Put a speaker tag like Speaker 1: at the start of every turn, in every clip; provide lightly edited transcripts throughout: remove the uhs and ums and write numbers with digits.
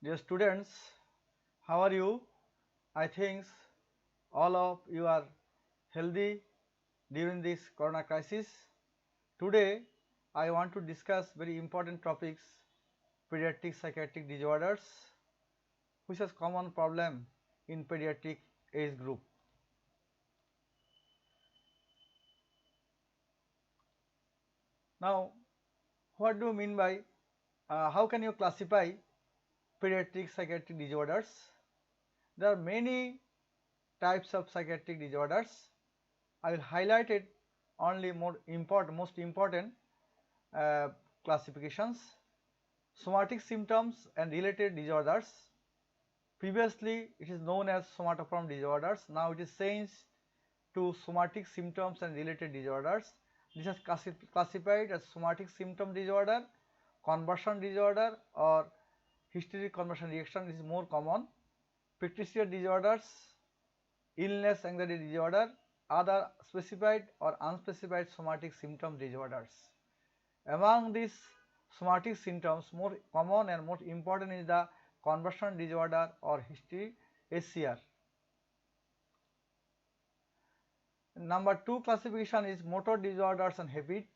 Speaker 1: Dear students, how are you? I think all of you are healthy during this corona crisis. Today, I want to discuss very important topics, pediatric psychiatric disorders, which is common problem in pediatric age group. Now, what do you mean by how can you classify pediatric psychiatric disorders? There are many types of psychiatric disorders. I will highlight it only most important uh, classifications. Somatic symptoms and related disorders. Previously, it is known as somatoform disorders. Now it is changed to somatic symptoms and related disorders. This is classified as somatic symptom disorder, conversion disorder, or hysteric conversion reaction is more common. Peculiar disorders, illness anxiety disorder, other specified or unspecified somatic symptom disorders. Among these somatic symptoms, more common and most important is the conversion disorder or hysteria SCR. Number 2 classification is motor disorders and habit,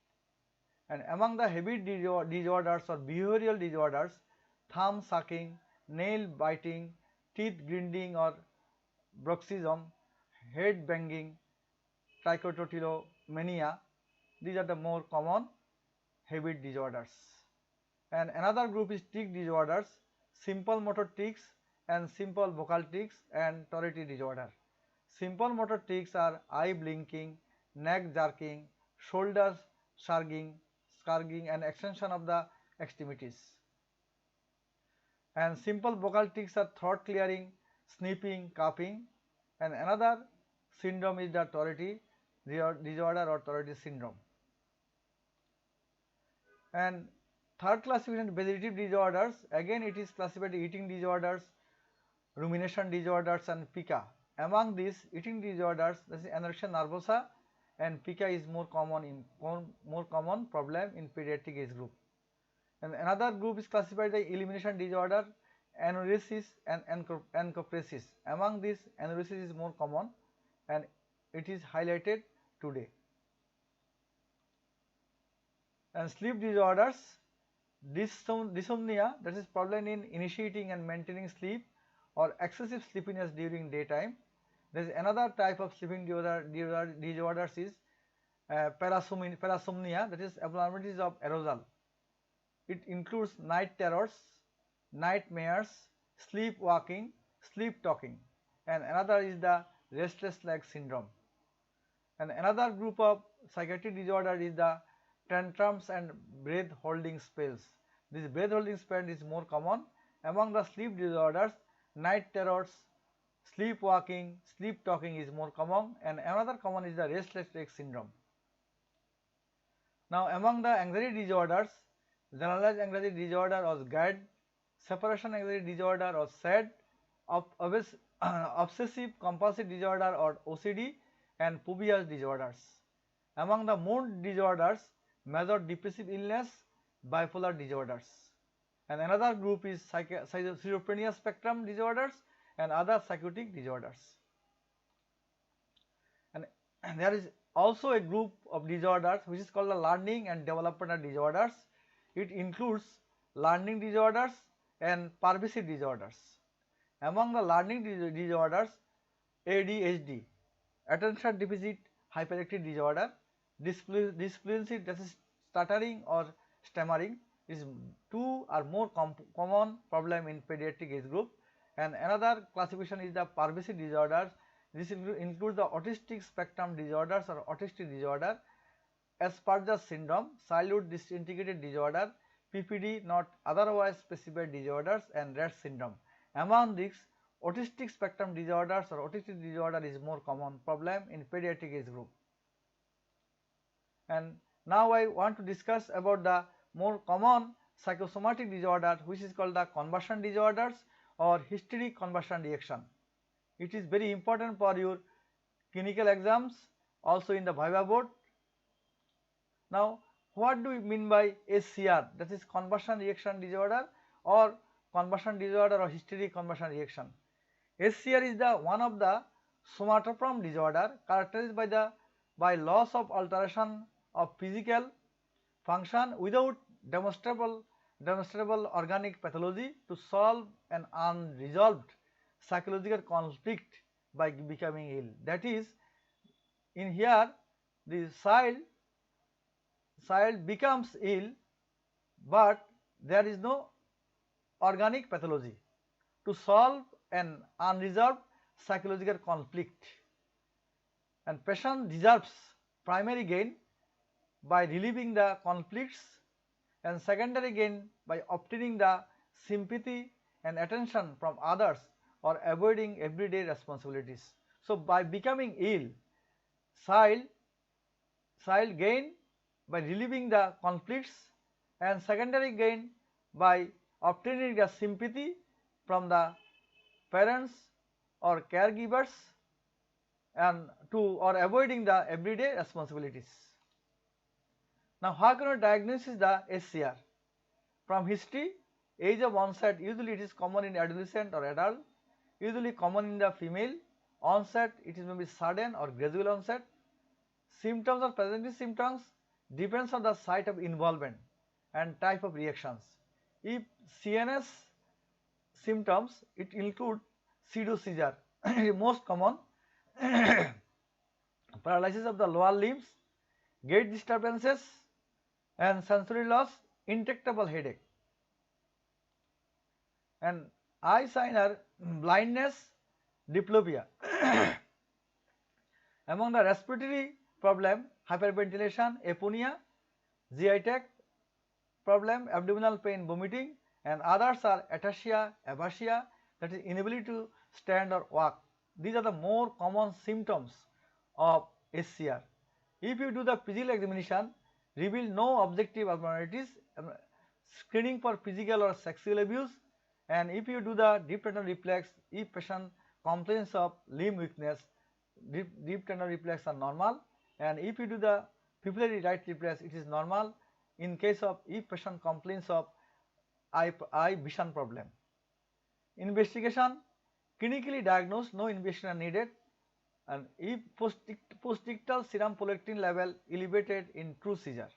Speaker 1: and among the habit disorders or behavioral disorders, thumb sucking, nail biting, teeth grinding or bruxism, head banging, trichotillomania, these are the more common habit disorders. And another group is tic disorders, simple motor tics and simple vocal tics and Tourette disorder. Simple motor tics are eye blinking, neck jerking, shoulders shrugging and extension of the extremities. And simple vocal tics are throat clearing, sniffing, coughing. And another syndrome is the Tourette disorder or Tourette syndrome. And third classification, vegetative disorders, again it is classified eating disorders, rumination disorders and pica. Among these eating disorders, this is anorexia nervosa and pica is more common problem in pediatric age group. And another group is classified the elimination disorder, enuresis and encopresis. Among these, enuresis is more common and it is highlighted today. And sleep disorders, dysomnia, that is problem in initiating and maintaining sleep or excessive sleepiness during daytime. There is another type of sleeping disorders is parasomnia, that is abnormalities of arousal. It includes night terrors, nightmares, sleepwalking, sleep talking, and another is the restless leg syndrome. And another group of psychiatric disorder is the tantrums and breath holding spells. This breath holding spell is more common. Among the sleep disorders, night terrors, sleepwalking, sleep talking is more common, and another common is the restless leg syndrome. Now among the anxiety disorders, generalized anxiety disorder or GAD, separation anxiety disorder or SAD, obsessive compulsive disorder or OCD, and phobias disorders. Among the mood disorders, major depressive illness, bipolar disorders. And another group is schizophrenia spectrum disorders and other psychotic disorders. And there is also a group of disorders which is called the learning and developmental disorders. It includes learning disorders and pervasive disorders. Among the learning disorders, ADHD, attention deficit hyperactive disorder, dyslexia, that is stuttering or stammering, is two or more common problem in pediatric age group. And another classification is the pervasive disorders. This includes the autistic spectrum disorders or autistic disorder, Asperger's syndrome, childhood disintegrated disorder, PPD not otherwise specified disorders, and Rett syndrome. Among these, autistic spectrum disorders or autistic disorder is more common problem in pediatric age group. And now I want to discuss about the more common psychosomatic disorder, which is called the conversion disorders or hysteric conversion reaction. It is very important for your clinical exams, also in the Viva board. Now, what do we mean by SCR, that is conversion reaction disorder or conversion disorder or hysteric conversion reaction. SCR is the one of the somatoform disorder characterized by loss of alteration of physical function without demonstrable organic pathology to solve an unresolved psychological conflict by becoming ill. That is, in here the child becomes ill, but there is no organic pathology to solve an unresolved psychological conflict, and patient deserves primary gain by relieving the conflicts and secondary gain by obtaining the sympathy and attention from others or avoiding everyday responsibilities. So, by becoming ill, child gain by relieving the conflicts and secondary gain by obtaining the sympathy from the parents or caregivers and or avoiding the everyday responsibilities. Now, how can we diagnose the SCR? From history, age of onset, usually it is common in adolescent or adult, usually common in the female. Onset, it is maybe sudden or gradual onset. Symptoms or presenting symptoms depends on the site of involvement and type of reactions. If CNS symptoms, it include pseudo seizure, most common, paralysis of the lower limbs, gait disturbances and sensory loss, intractable headache, and eye sign are blindness, diplopia. Among the respiratory problem, hyperventilation, apnea, GI tract problem, abdominal pain, vomiting, and others are ataxia, aphasia, that is inability to stand or walk. These are the more common symptoms of SCR. If you do the physical examination, reveal no objective abnormalities, screening for physical or sexual abuse, and if you do the deep tendon reflex, if patient complains of limb weakness, deep tendon reflex are normal, and if you do the pupillary right reflex, it is normal in case of if patient complains of eye vision problem. Investigation, clinically diagnosed, no investigation needed, and if postictal serum prolactin level elevated in true seizure.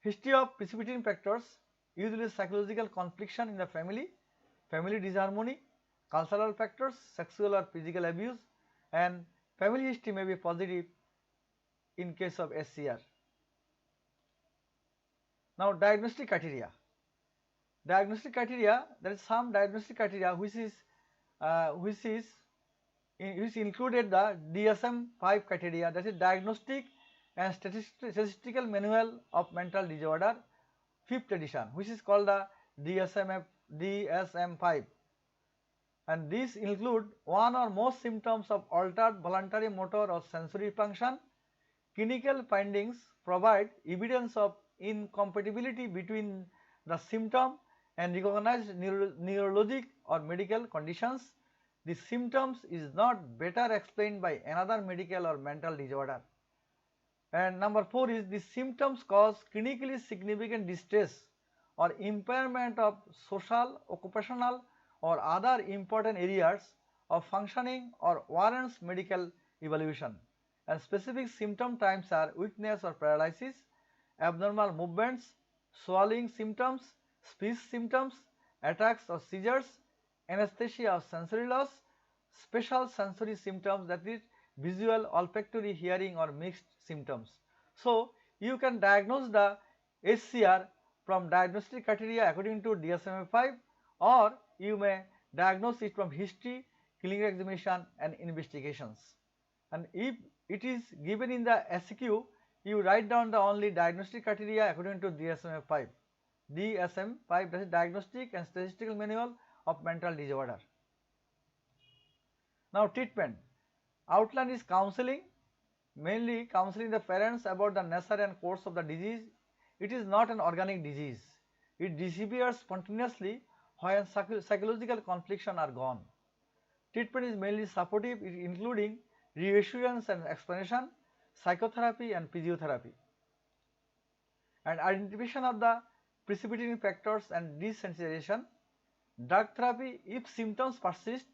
Speaker 1: History of precipitating factors, usually psychological confliction in the family disharmony, cultural factors, sexual or physical abuse, and family history may be positive in case of SCR. Now, diagnostic criteria. There is some diagnostic criteria which included the DSM-5 criteria, that is Diagnostic and Statistical Manual of Mental Disorder, 5th edition, which is called the DSM-5, and these include one or more symptoms of altered voluntary motor or sensory function. Clinical findings provide evidence of incompatibility between the symptom and recognized neurologic or medical conditions. The symptoms is not better explained by another medical or mental disorder. And number 4 is the symptoms cause clinically significant distress or impairment of social, occupational or other important areas of functioning or warrants medical evaluation. And specific symptom types are weakness or paralysis, abnormal movements, swallowing symptoms, speech symptoms, attacks or seizures, anesthesia or sensory loss, special sensory symptoms, that is visual, olfactory, hearing or mixed symptoms. So, you can diagnose the SCR from diagnostic criteria according to DSM-5, or you may diagnose it from history, clinical examination and investigations. And if it is given in the SQ, you write down the only diagnostic criteria according to DSM-5. DSM-5, that is Diagnostic and Statistical Manual of Mental Disorder. Now, treatment. Outline is counseling, mainly counseling the parents about the nature and course of the disease. It is not an organic disease. It disappears spontaneously when psychological confliction are gone. Treatment is mainly supportive, including reassurance and explanation, psychotherapy and physiotherapy. And identification of the precipitating factors and desensitization. Drug therapy, if symptoms persist,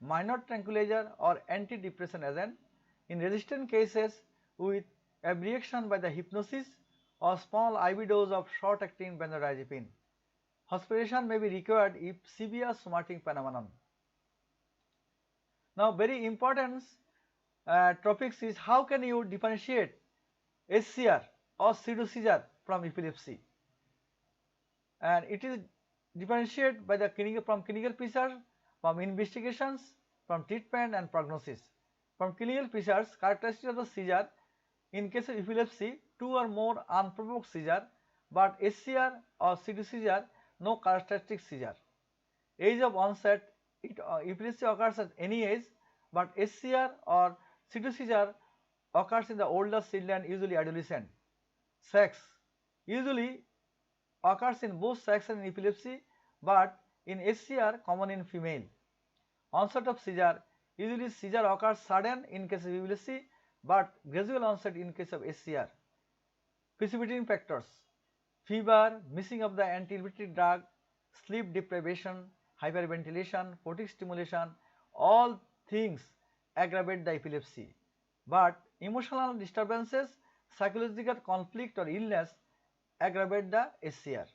Speaker 1: minor tranquilizer or antidepressant agent. In resistant cases with abreaction by the hypnosis or small IV dose of short-acting benzodiazepine. Hospitalization may be required if severe somatic phenomenon. Now, very important topics is how can you differentiate SCR or pseudo-seizure from epilepsy, and it is differentiated by the clinical picture, from investigations, from treatment and prognosis. From clinical pictures, characteristics of the seizure: in case of epilepsy, 2 or more unprovoked seizure, but SCR or pseudo-seizure, no characteristic seizure. Age of onset, epilepsy occurs at any age, but SCR or pseudo-seizure occurs in the older children, usually adolescent. Sex usually occurs in both sex and in epilepsy, but in SCR common in female. Onset of seizure, usually seizure occurs sudden in case of epilepsy, but gradual onset in case of SCR. Precipitating factors: fever, missing of the anti-epileptic drug, sleep deprivation, hyperventilation, photic stimulation, all things aggravate the epilepsy. But emotional disturbances, psychological conflict or illness aggravate the SCR.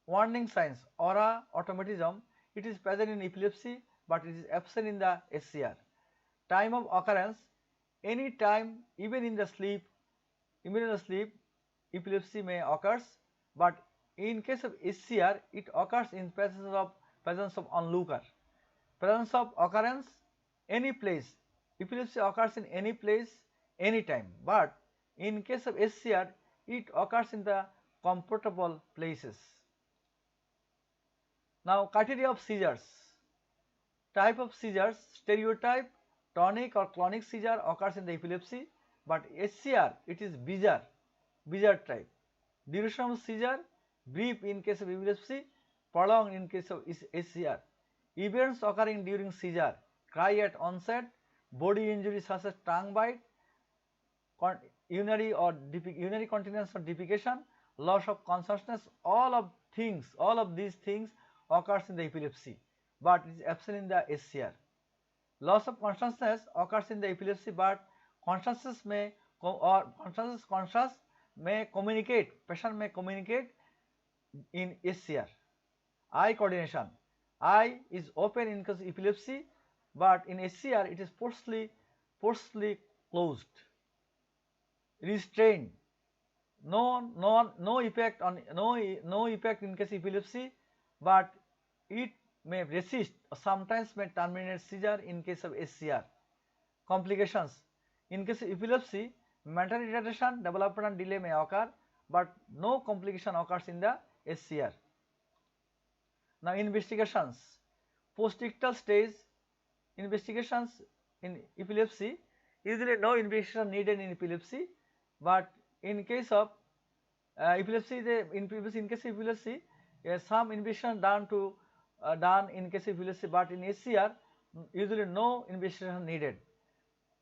Speaker 1: Warning signs: aura, automatism, it is present in epilepsy but it is absent in the SCR. Time of occurrence: any time, even in the sleep, epilepsy may occurs, but in case of SCR it occurs in presence of onlooker. Presence of occurrence: any place, epilepsy occurs in any place, any time, but in case of SCR it occurs in the comfortable places. Now, criteria of seizures. Type of seizures: stereotype, tonic or clonic seizure occurs in the epilepsy, but SCR it is bizarre type. Duration of seizure: brief in case of epilepsy, prolonged in case of SCR. Events occurring during seizure: cry at onset, body injury such as tongue bite, urinary continence or defecation, loss of consciousness. All of these things occurs in the epilepsy, but it is absent in the SCR. Loss of consciousness occurs in the epilepsy, but conscious may communicate, patient may communicate in SCR. Eye coordination: eye is open in case of epilepsy, but in SCR it is forcefully closed. Restraint: no effect in case of epilepsy, but it may resist or sometimes may terminate seizure in case of SCR. Complications: in case of epilepsy, mental retardation, developmental delay may occur, but no complication occurs in the SCR. Now, investigations. Postictal stage investigations in epilepsy, usually no investigation needed in epilepsy, but in case of epilepsy, some investigation done in case of epilepsy, but in SCR usually no investigation needed.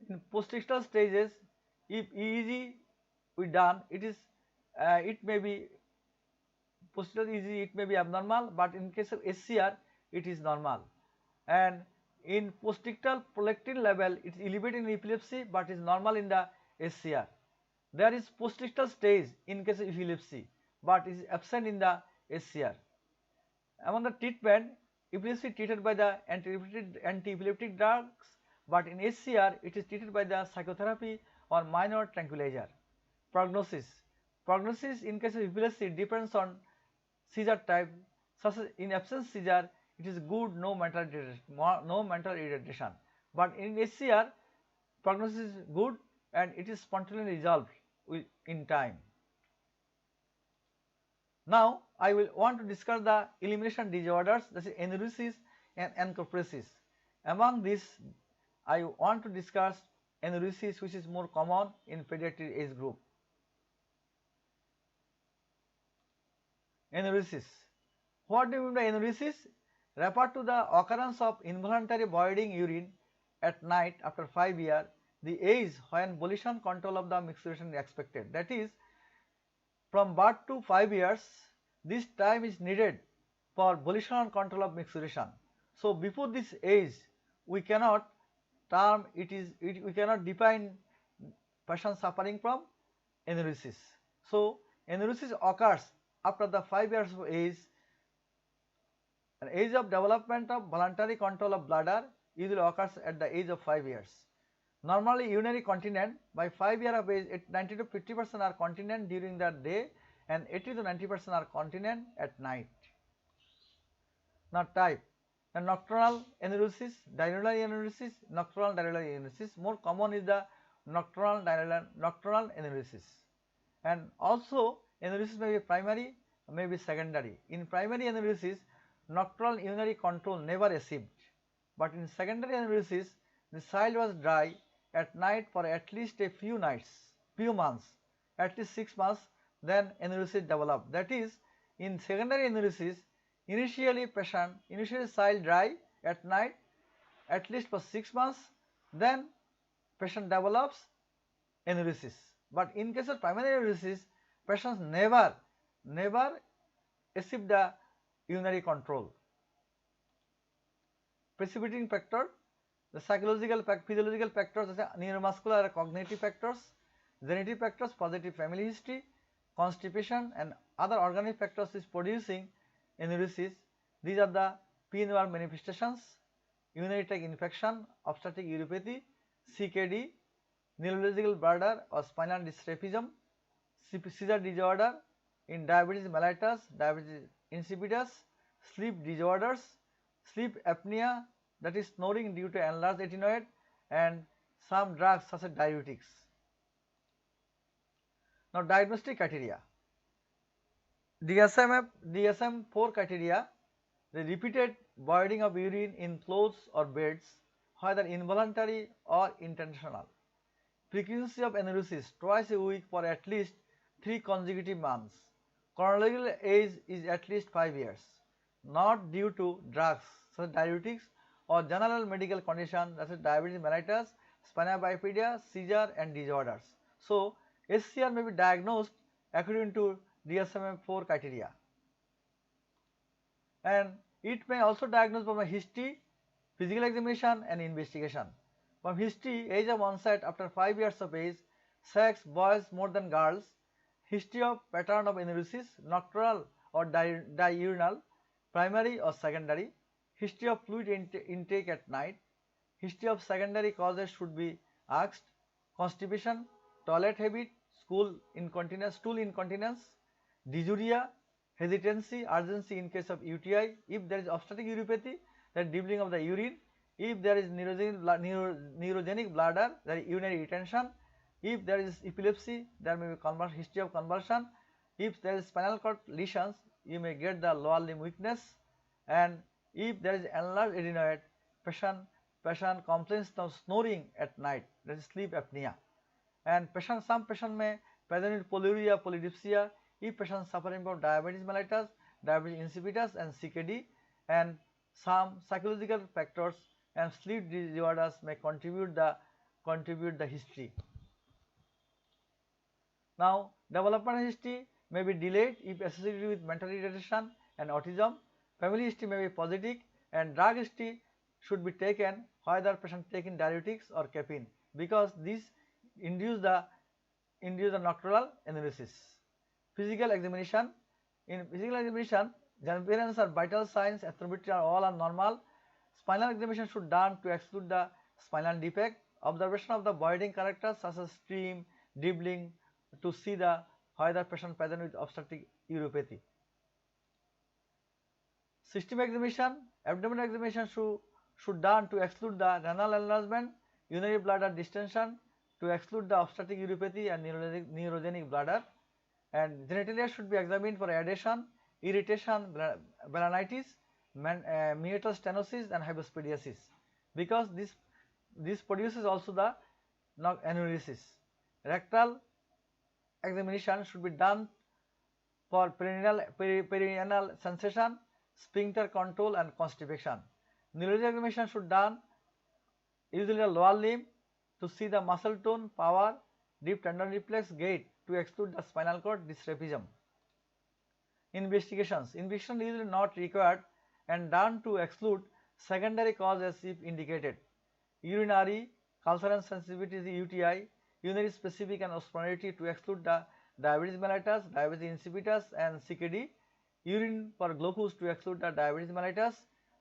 Speaker 1: In postictal stages, if EEG we done, it may be postictal EEG, it may be abnormal, but in case of SCR it is normal. And in postictal prolactin level, it is elevated in epilepsy but is normal in the SCR. There is postictal stage in case of epilepsy, but is absent in the SCR. Among the treatment, epilepsy treated by the anti-epileptic drugs, but in SCR it is treated by the psychotherapy or minor tranquilizer. Prognosis in case of epilepsy depends on seizure type, such as in absence seizure it is good, no mental retardation, but in SCR prognosis is good and it is spontaneously resolved in time. Now, I will want to discuss the elimination disorders, that is enuresis and encopresis. Among these, I want to discuss enuresis, which is more common in pediatric age group. Enuresis. What do you mean by enuresis? Refer to the occurrence of involuntary voiding urine at night after 5 years, the age when volition control of the menstruation is expected. That is, from birth to 5 years, This time is needed for volitional control of micturition. So before this age, we cannot we cannot define person suffering from enuresis. So enuresis occurs after the 5 years of age. An age of development of voluntary control of bladder usually occurs at the age of 5 years. Normally urinary continent by 5 years of age, 90 to 50% are continent during the day and 80 to 90% are continent at night. Now type, the nocturnal enuresis, diurnal enuresis, nocturnal diurnal enuresis. More common is the nocturnal enuresis. And also enuresis may be primary, may be secondary. In primary enuresis, nocturnal urinary control never achieved, but in secondary enuresis, the child was dry at night for at least a few months, at least 6 months, then enuresis developed. That is, in secondary enuresis, initially child dry at night at least for 6 months, then patient develops enuresis. But in case of primary enuresis, patients never achieve the urinary control. Precipitating factor, the psychological, physiological factors such as neuromuscular or cognitive factors, genetic factors, positive family history, constipation and other organic factors is producing enuresis. These are the PNOR manifestations: urinary tract infection, obstetric uropathy, CKD, neurological bladder or spinal dysraphism, seizure disorder, in diabetes mellitus, diabetes insipidus, sleep disorders, sleep apnea, that is snoring due to enlarged adenoid, and some drugs such as diuretics. Now diagnostic criteria. DSM-4 criteria, the repeated voiding of urine in clothes or beds, whether involuntary or intentional. Frequency of enuresis twice a week for at least 3 consecutive months. Chronological age is at least 5 years. Not due to drugs such as diuretics or general medical condition such as diabetes mellitus, spina bifida, seizure and disorders. So SCR may be diagnosed according to DSM-4 criteria, and it may also diagnose from a history, physical examination and investigation. From history, age of onset after 5 years of age, sex, boys more than girls, history of pattern of enuresis, nocturnal or diurnal, primary or secondary, history of fluid intake at night, history of secondary causes should be asked, constipation, toilet habit, stool incontinence, dysuria, hesitancy, urgency in case of UTI, if there is obstetric uropathy, then dribbling of the urine, if there is neurogenic bladder, there is urinary retention, if there is epilepsy, there may be history of convulsion, if there is spinal cord lesions, you may get the lower limb weakness, and if there is enlarged adenoid, patient complains of snoring at night, that is sleep apnea, and some patient may present with polyuria, polydipsia, if patient suffering from diabetes mellitus, diabetes insipidus and CKD, and some psychological factors and sleep disorders may contribute the history. Now developmental history may be delayed if associated with mental retardation and autism. Family history may be positive, and drug history should be taken whether patient taking diuretics or caffeine, because these induce the nocturnal enuresis. Physical examination. In physical examination, the appearance or vital signs, abnormality are all are normal. Spinal examination should done to exclude the spinal defect. Observation of the voiding characters such as stream, dribbling, to see the whether patient present with obstetric uropathy. System examination, abdominal examination should done to exclude the renal enlargement, urinary bladder distension, to exclude the obstetric uropathy and neurogenic bladder, and genitalia should be examined for adhesion, irritation, balanitis, meatal stenosis and hypospadiasis, because this produces also the enuresis. Rectal examination should be done for perineal sensation, sphincter control and constipation. Neurological examination should done usually the lower limb to see the muscle tone, power, deep tendon reflex, gait, to exclude the spinal cord dysraphism. Investigations. Investigation is usually not required and done to exclude secondary causes if indicated. Urinary, cultural sensitivity is UTI, urinary specific and osmolarity to exclude the diabetes mellitus, diabetes insipidus and CKD, urine for glucose to exclude the diabetes mellitus,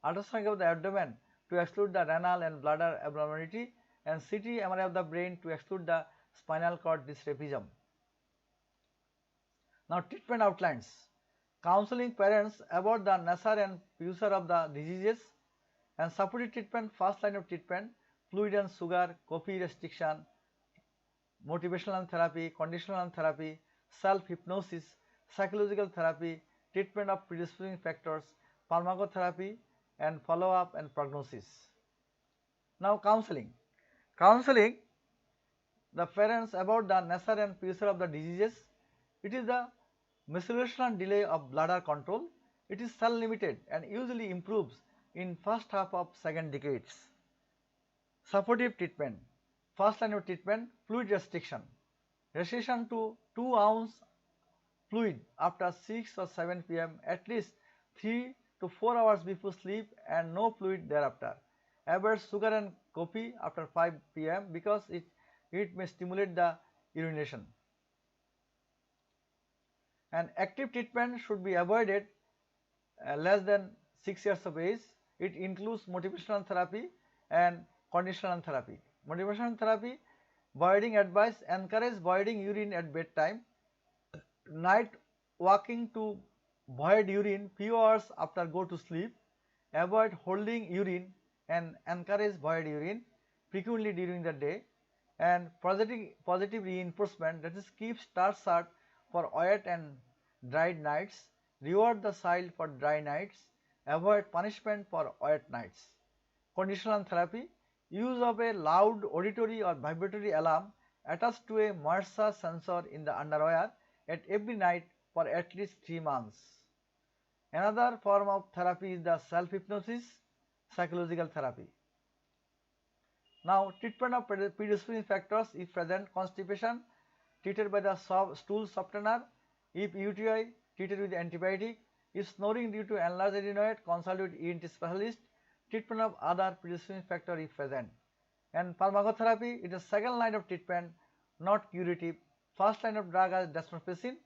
Speaker 1: ultrasonography of the abdomen to exclude the renal and bladder abnormality, and CT MRI of the brain to exclude the spinal cord dysraphism. Now treatment outlines. Counseling parents about the nature and future of the diseases, and supportive treatment. First line of treatment, fluid and sugar, coffee restriction, motivational therapy, conditional therapy, self-hypnosis, psychological therapy, treatment of predisposing factors, pharmacotherapy, and follow-up and prognosis. Now counseling. Counseling the parents about the nature and future of the diseases. It is the methylation delay of bladder control. It is cell limited and usually improves in first half of second decades. Supportive treatment. First line of treatment, fluid restriction. Restriction to 2 ounce fluid after 6 or 7 p.m. at least 3 to 4 hours before sleep and no fluid thereafter. Avoid sugar and coffee after 5 p.m. because it may stimulate the urination. And active treatment should be avoided less than 6 years of age. It includes motivational therapy and conditional therapy. Motivational therapy, voiding advice, encourage voiding urine at bedtime, night walking to void urine few hours after go to sleep, avoid holding urine and encourage void urine frequently during the day, and positive reinforcement, that is keep star chart for wet and dried nights, reward the child for dry nights, avoid punishment for wet nights. Conditional therapy, use of a loud auditory or vibratory alarm attached to a MRSA sensor in the underwear at every night for at least 3 months. Another form of therapy is the self-hypnosis, psychological therapy. Now treatment of predisposing factors if present, constipation treated by the stool softener, if UTI treated with antibiotic, if snoring due to enlarged adenoid consult with ENT specialist, treatment of other predisposing factor if present. And pharmacotherapy is the second line of treatment, not curative. First line of drug is desmopressin,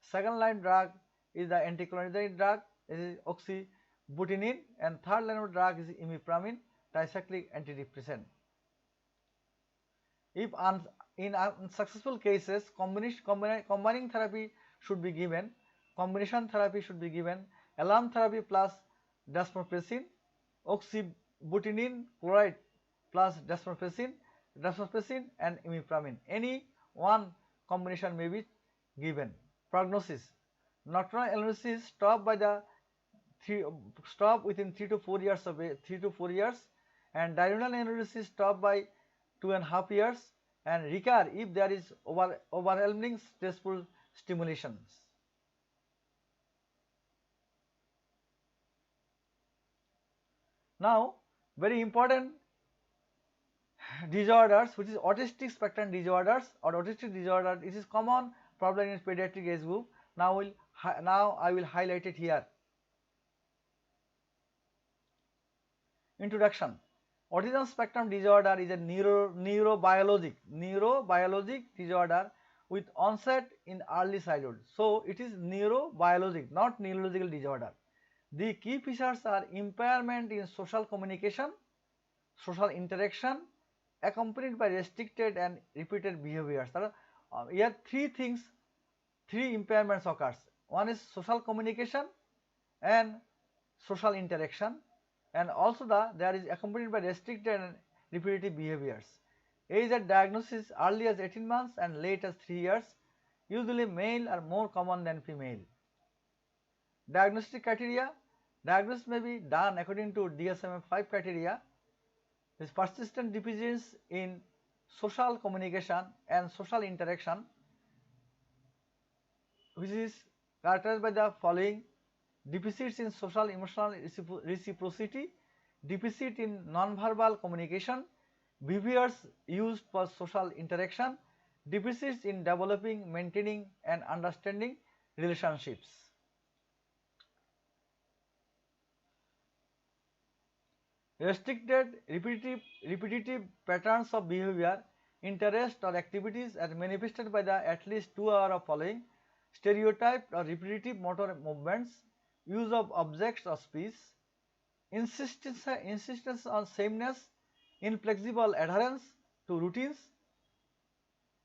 Speaker 1: second line drug is the anticholinergic drug, this is oxybutynin, and third line of drug is imipramine, tricyclic antidepressant. If in unsuccessful cases, combining therapy should be given, combination therapy should be given, alarm therapy plus desmopressin, oxybutynin chloride plus desmopressin and imipramine. Any one combination may be given. Prognosis. Nocturnal enuresis stop within 3 to 4 years of age, 3 to 4 years, and diurnal enuresis stop by 2.5 years, and recur if there is overwhelming stressful stimulations. Now, very important disorders, which is autistic spectrum disorders or autistic disorder. This is common problem in pediatric age group. Now I will highlight it here. Introduction. Autism spectrum disorder is a neurobiologic disorder with onset in early childhood. So it is neurobiologic, not neurological disorder. The key features are impairment in social communication, social interaction, accompanied by restricted and repeated behaviors. Here three impairments occurs. One is social communication and social interaction, and also there is accompanied by restricted and repetitive behaviors. Age at diagnosis early as 18 months and late as 3 years. Usually male are more common than female. Diagnostic criteria. Diagnosis may be done according to DSM-5 criteria. This persistent deficiency in social communication and social interaction, which is characterized by the following: deficits in social emotional reciprocity, deficit in non-verbal communication, behaviors used for social interaction, deficits in developing, maintaining and understanding relationships. Restricted repetitive patterns of behavior, interest or activities are manifested by the at least 2 hours of following stereotyped or repetitive motor movements, use of objects or speech, insistence on sameness, inflexible adherence to routines,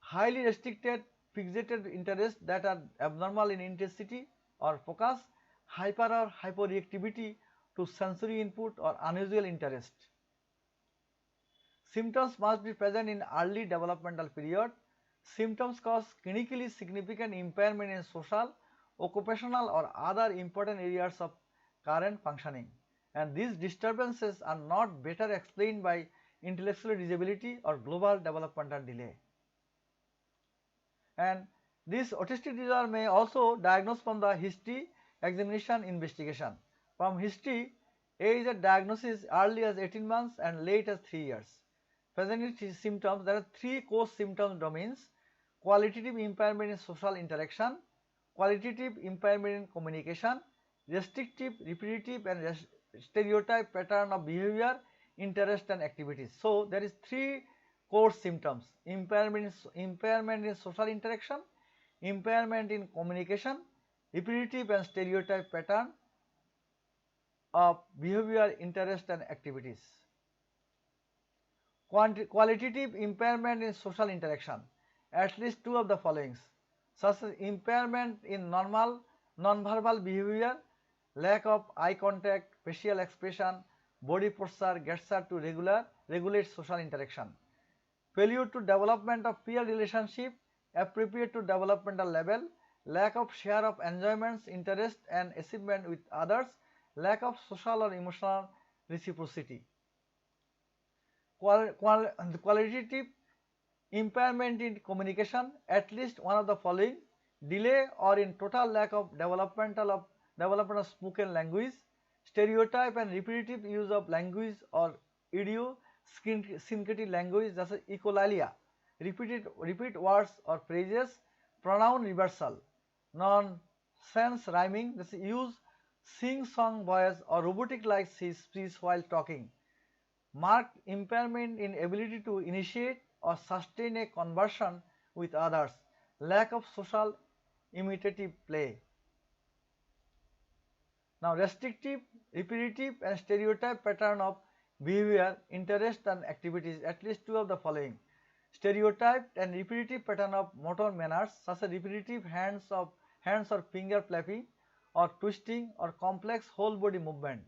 Speaker 1: highly restricted fixated interests that are abnormal in intensity or focus, hyper or hyporeactivity to sensory input or unusual interest. Symptoms must be present in early developmental period. Symptoms cause clinically significant impairment in social, occupational or other important areas of current functioning, and these disturbances are not better explained by intellectual disability or global developmental delay. And this autistic disorder may also diagnose from the history, examination, investigation. From history, age at diagnosis early as 18 months and late as 3 years. Present symptoms, there are 3 core symptom domains: qualitative impairment in social interaction, qualitative impairment in communication, restrictive, repetitive and stereotype pattern of behavior, interest and activities. So there is 3 core symptoms: impairment in social interaction, impairment in communication, repetitive and stereotype pattern of behavior, interest and activities. Qualitative impairment in social interaction, at least 2 of the followings, such as impairment in normal non-verbal behavior, lack of eye contact, facial expression, body posture gets her to regulate social interaction, failure to development of peer relationship appropriate to developmental level, lack of share of enjoyments, interest and achievement with others, lack of social or emotional reciprocity. Qualitative impairment in communication, at least one of the following: delay or in total lack of development of spoken language, stereotype and repetitive use of language or idiosyncratic language such as echolalia, repeat words or phrases, pronoun reversal, nonsense rhyming, that is use sing-song voice or robotic like speech while talking, marked impairment in ability to initiate or sustain a conversation with others, lack of social imitative play. Now restrictive, repetitive and stereotype pattern of behavior, interest and activities, at least 2 of the following: stereotyped and repetitive pattern of motor manners such as repetitive hands or finger flapping or twisting or complex whole body movement,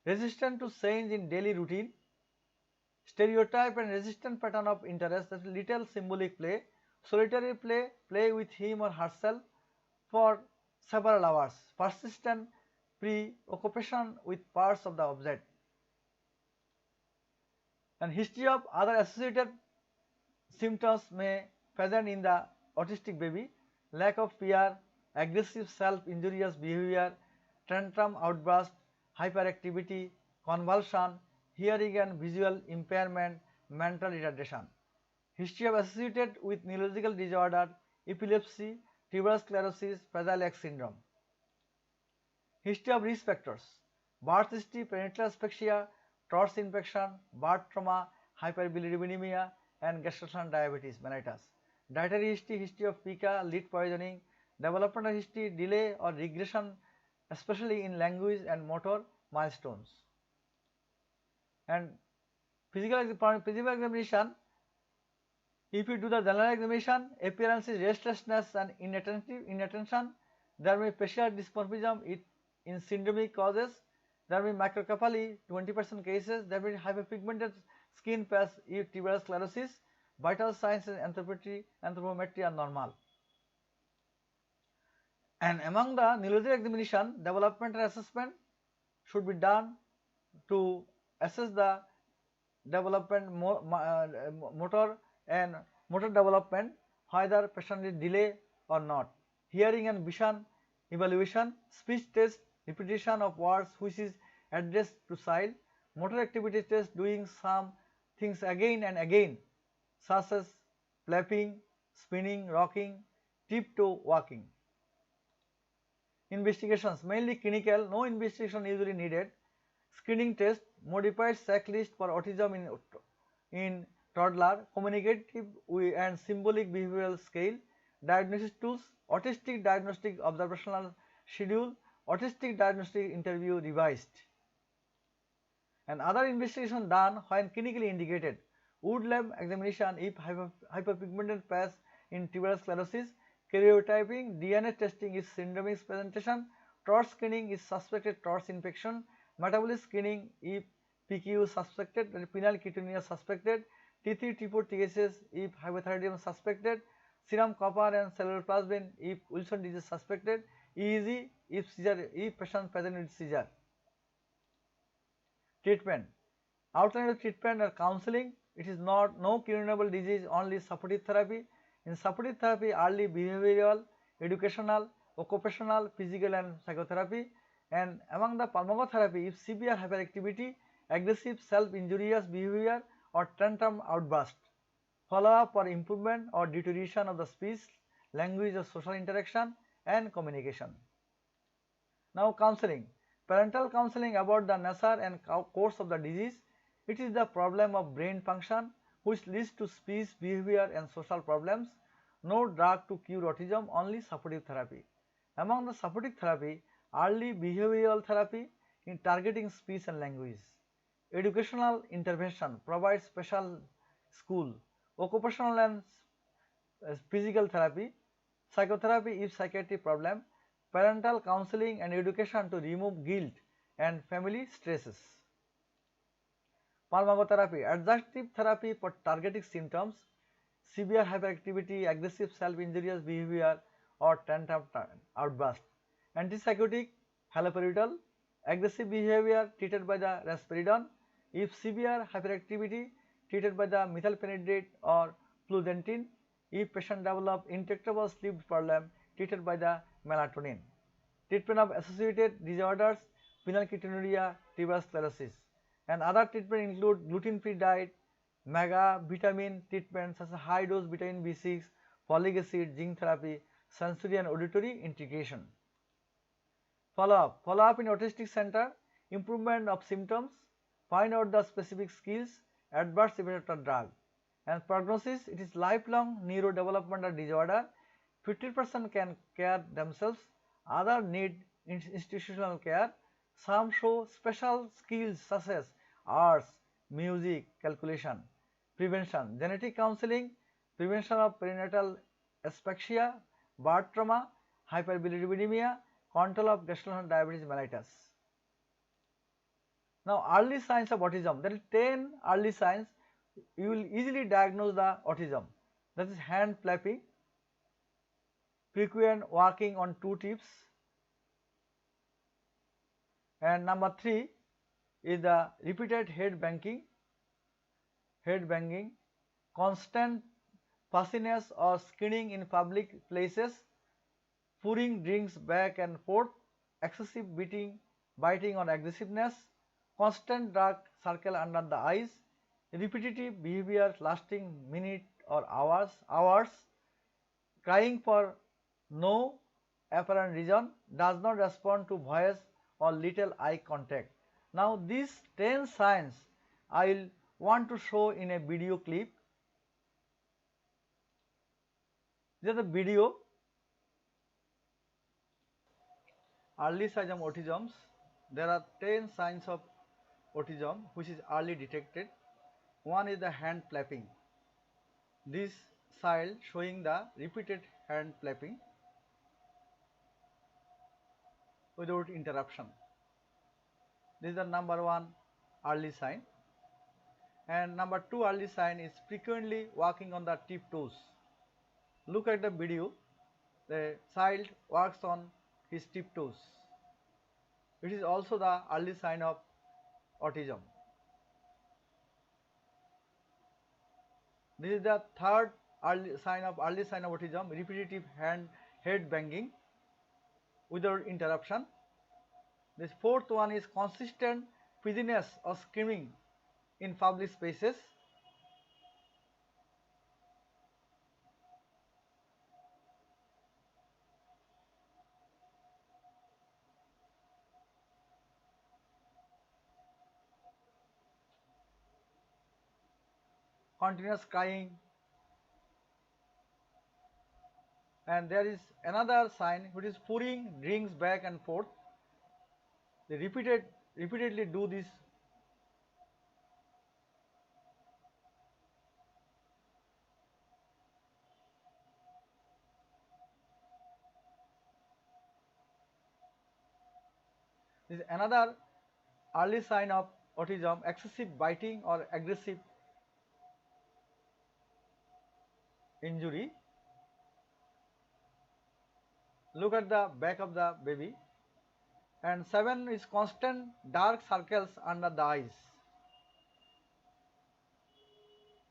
Speaker 1: resistant to change in daily routine, stereotype and resistant pattern of interest, that is little symbolic play, solitary play with him or herself for several hours, persistent preoccupation with parts of the object. And history of other associated symptoms may present in the autistic baby: lack of fear, aggressive self-injurious behavior, tantrum outburst, hyperactivity, convulsion, hearing and visual impairment, mental retardation. History of associated with neurological disorder, epilepsy, tuberous sclerosis, Fragile X syndrome. History of risk factors: birth history, prenatal asphyxia, TORS infection, birth trauma, hyperbilirubinemia and gestational diabetes mellitus. Dietary history, history of pica, lead poisoning, developmental history, delay or regression especially in language and motor milestones. And physical examination, if you do the general examination, appearance is restlessness and inattention, there may be facial dysmorphism in syndromic causes, there may be microcephaly 20% cases, there may be hyperpigmented skin patch if tuberous sclerosis, vital signs and anthropometry are normal. And among the neurological examination, developmental assessment should be done to assess the development motor development, whether patient is delay or not. Hearing and vision evaluation, speech test, repetition of words which is addressed to child, motor activity test, doing some things again and again such as flapping, spinning, rocking, tiptoe walking. Investigations mainly clinical, no investigation usually needed. screening test, modified checklist for autism in toddler, communicative and symbolic behavioral scale, diagnosis tools, autistic diagnostic observational schedule, autistic diagnostic interview revised. And other investigation done when clinically indicated, wood lab examination if hyperpigmented patch in tuberous sclerosis, karyotyping, DNA testing is syndromic presentation, TORCH screening is suspected TORCH infection, metabolic screening if PQ suspected, phenylketonuria suspected, T3, T4, TSS if hypothyroidism suspected, serum copper and cellular plasmin if Wilson disease suspected, EEG if seizure, if patient present with seizure. Treatment. Alternative treatment or counseling. It is not no curable disease, only supportive therapy. In supportive therapy, early behavioral, educational, occupational, physical and psychotherapy. And among the pharmacotherapy, if severe hyperactivity, aggressive self-injurious behavior or tantrum outburst. Follow-up for improvement or deterioration of the speech, language or social interaction and communication. Now counseling. Parental counseling about the nature and course of the disease. It is the problem of brain function which leads to speech, behavior and social problems. No drug to cure autism, only supportive therapy. Among the supportive therapy, early behavioral therapy in targeting speech and language. Educational intervention provides special school, occupational and physical therapy, psychotherapy if psychiatric problem, parental counseling and education to remove guilt and family stresses. Pharmacotherapy, adjunctive therapy for targeting symptoms, severe hyperactivity, aggressive self-injurious behavior or tantrum outburst. Antipsychotic, haloperidol, aggressive behavior treated by the risperidone, if severe hyperactivity treated by the methylphenidate or fluoxetine, if patient develop intractable sleep problem treated by the melatonin. Treatment of associated disorders, phenylketonuria, tuberous sclerosis. And other treatment include gluten-free diet, mega vitamin treatment such as high dose vitamin B6, folic acid, zinc therapy, sensory and auditory integration. Follow-up in autistic center, improvement of symptoms, find out the specific skills, adverse effect of drug. And prognosis, it is lifelong neurodevelopmental disorder, 50% can care themselves, other need institutional care, some show special skills such as arts, music, calculation. Prevention, genetic counseling, prevention of perinatal asphyxia, birth trauma, hyperbilirubinemia, control of gestational diabetes mellitus. Now early signs of autism, there is 10 early signs you will easily diagnose the autism. That is hand flapping, frequent walking on two tips, and number 3 is the repeated head banging, constant fussiness or skinning in public places, pouring drinks back and forth, excessive biting or aggressiveness, constant dark circle under the eyes, repetitive behavior lasting minutes or hours, crying for no apparent reason, does not respond to voice or little eye contact. Now these 10 signs I will want to show in a video clip. This is a video. Early signs of autism. There are 10 signs of autism which is early detected. One is the hand flapping. This child showing the repeated hand flapping without interruption. This is the number 1 early sign. And number 2 early sign is frequently walking on the tiptoes. Look at the video. The child walks on his tiptoes. It is also the early sign of autism. This is the third early sign of autism, repetitive head banging without interruption. This fourth one is consistent fizziness or screaming in public spaces. continuous crying, and there is another sign which is pouring drinks back and forth. They repeatedly do this. This is another early sign of autism, excessive biting or aggressive injury. Look at the back of the baby. And 7 is constant dark circles under the eyes.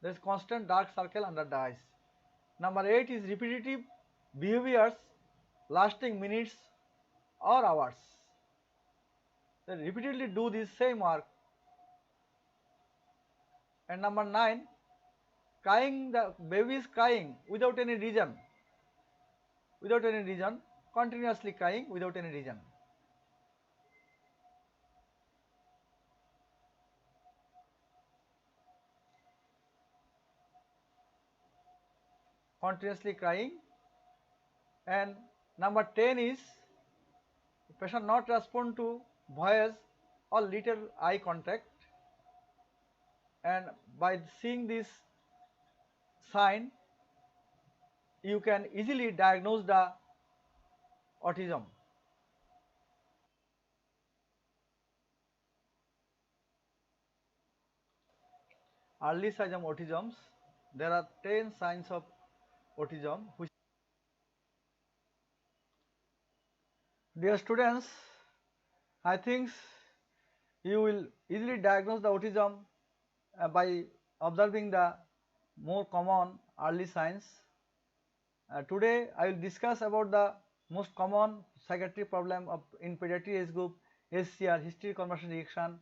Speaker 1: There is constant dark circle under the eyes. Number 8 is repetitive behaviors lasting minutes or hours. They repeatedly do this same work. And number 9, crying, the baby is crying without any reason, continuously crying without any reason. Continuously crying. And number 10 is patient not respond to voice or little eye contact, and by seeing this sign you can easily diagnose the autism. Early signs of autism. There are 10 signs of autism which, dear students, I think you will easily diagnose the autism by observing the more common early signs. Today I will discuss about the most common psychiatric problem of in pediatric age group: SCR, hysteria convulsion reaction,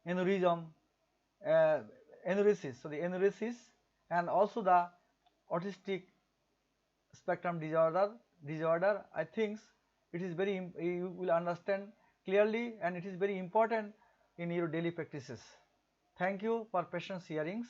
Speaker 1: aneurysm, enuresis, and also the autistic spectrum disorder. I think it is very you will understand clearly, and it is very important in your daily practices. Thank you for patient hearings.